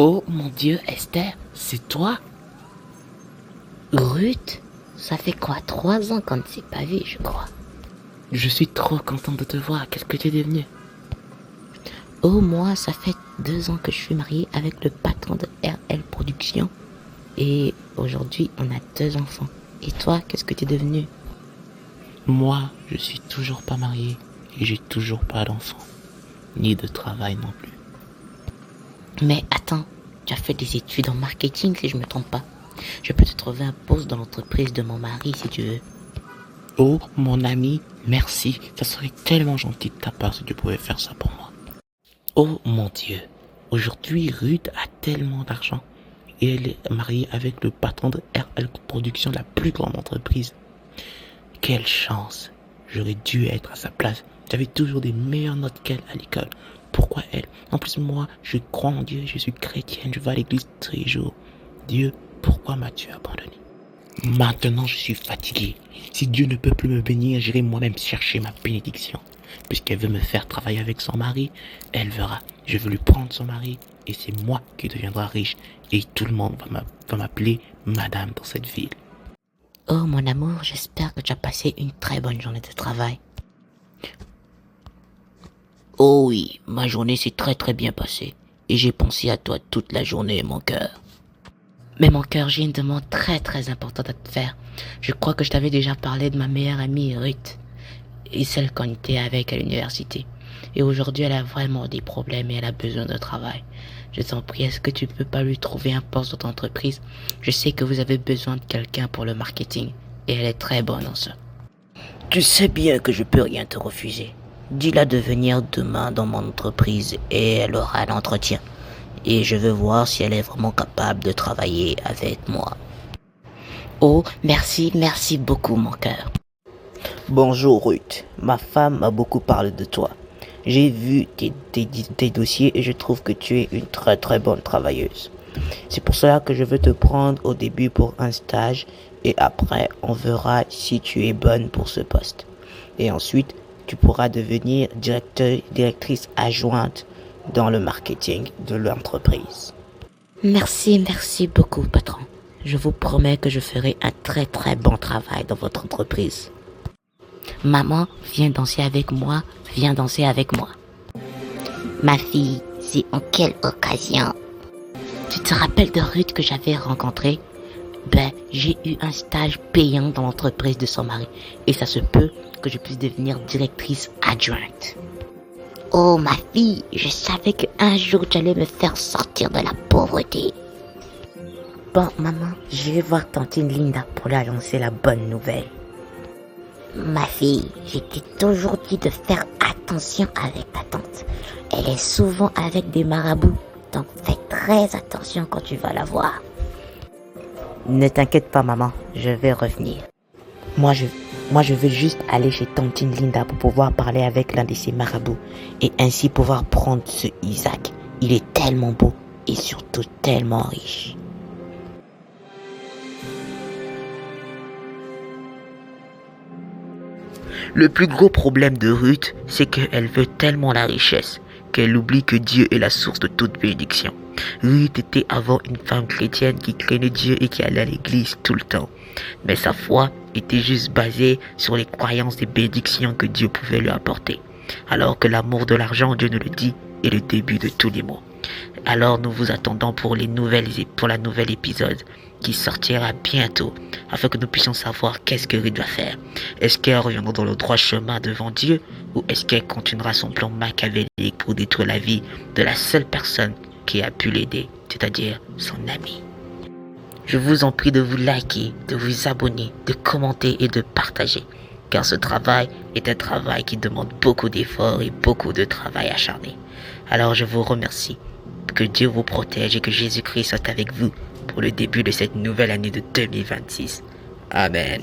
Oh mon Dieu, Esther, c'est toi? Ruth, ça fait quoi, 3 ans qu'on ne s'est pas vu, je crois. Je suis trop content de te voir. Qu'est-ce que tu es devenu? Oh, moi, ça fait 2 ans que je suis mariée avec le patron de RL Productions. Et aujourd'hui, on a 2 enfants. Et toi, qu'est-ce que tu es devenu? Moi, je suis toujours pas marié et j'ai toujours pas d'enfant, ni de travail non plus. Mais attends, tu as fait des études en marketing si je me trompe pas. Je peux te trouver un poste dans l'entreprise de mon mari si tu veux. Oh mon ami, merci. Ça serait tellement gentil de ta part si tu pouvais faire ça pour moi. Oh mon Dieu, aujourd'hui Ruth a tellement d'argent et elle est mariée avec le patron de RL Productions, la plus grande entreprise. Quelle chance! J'aurais dû être à sa place. J'avais toujours des meilleures notes qu'elle à l'école. Pourquoi elle? En plus, moi, je crois en Dieu, je suis chrétienne, je vais à l'église tous les jours. Dieu, pourquoi m'as-tu abandonné? Maintenant, je suis fatigué. Si Dieu ne peut plus me bénir, j'irai moi-même chercher ma bénédiction. Puisqu'elle veut me faire travailler avec son mari, elle verra. Je veux lui prendre son mari et c'est moi qui deviendra riche. Et tout le monde va m'appeler madame dans cette ville. Oh mon amour, j'espère que tu as passé une très bonne journée de travail. Oh oui, ma journée s'est très très bien passée. Et j'ai pensé à toi toute la journée, mon cœur. Mais mon cœur, j'ai une demande très très importante à te faire. Je crois que je t'avais déjà parlé de ma meilleure amie Ruth. Et celle qu'on était avec à l'université. Et aujourd'hui, elle a vraiment des problèmes et elle a besoin de travail. Je t'en prie, est-ce que tu peux pas lui trouver un poste dans ton entreprise? Je sais que vous avez besoin de quelqu'un pour le marketing. Et elle est très bonne en ça. Tu sais bien que je peux rien te refuser. Dis-la de venir demain dans mon entreprise et elle aura l'entretien. Et je veux voir si elle est vraiment capable de travailler avec moi. Oh, merci, merci beaucoup, mon cœur. Bonjour Ruth, ma femme m'a beaucoup parlé de toi. J'ai vu tes dossiers et je trouve que tu es une très très bonne travailleuse. C'est pour cela que je veux te prendre au début pour un stage et après on verra si tu es bonne pour ce poste. Et ensuite, tu pourras devenir directrice adjointe dans le marketing de l'entreprise. Merci, merci beaucoup, patron. Je vous promets que je ferai un très très bon travail dans votre entreprise. Maman, viens danser avec moi, viens danser avec moi. Ma fille, c'est en quelle occasion? Tu te rappelles de Ruth que j'avais rencontrée? J'ai eu un stage payant dans l'entreprise de son mari et ça se peut que je puisse devenir directrice adjointe. Oh ma fille, je savais qu'un jour tu allais me faire sortir de la pauvreté. Bon maman, je vais voir tantine Linda pour lui annoncer la bonne nouvelle. Ma fille, je t'ai toujours dit de faire attention avec ta tante. Elle est souvent avec des marabouts, donc fais très attention quand tu vas la voir. Ne t'inquiète pas maman, je vais revenir. Moi je veux juste aller chez tantine Linda pour pouvoir parler avec l'un de ses marabouts et ainsi pouvoir prendre ce Isaac. Il est tellement beau et surtout tellement riche. Le plus gros problème de Ruth, c'est qu'elle veut tellement la richesse qu'elle oublie que Dieu est la source de toute bénédiction. Ruth était avant une femme chrétienne qui craignait Dieu et qui allait à l'église tout le temps. Mais sa foi était juste basée sur les croyances des bénédictions que Dieu pouvait lui apporter. Alors que l'amour de l'argent, Dieu nous le dit, est le début de tous les maux. Alors nous vous attendons pour la nouvelle épisode qui sortira bientôt afin que nous puissions savoir qu'est-ce que Ruth va faire. Est-ce qu'elle reviendra dans le droit chemin devant Dieu ou est-ce qu'elle continuera son plan machiavélique pour détruire la vie de la seule personne qui a pu l'aider, c'est-à-dire son ami? Je vous en prie de vous liker, de vous abonner, de commenter et de partager car ce travail est un travail qui demande beaucoup d'efforts et beaucoup de travail acharné. Alors je vous remercie. Que Dieu vous protège et que Jésus-Christ soit avec vous pour le début de cette nouvelle année de 2026. Amen.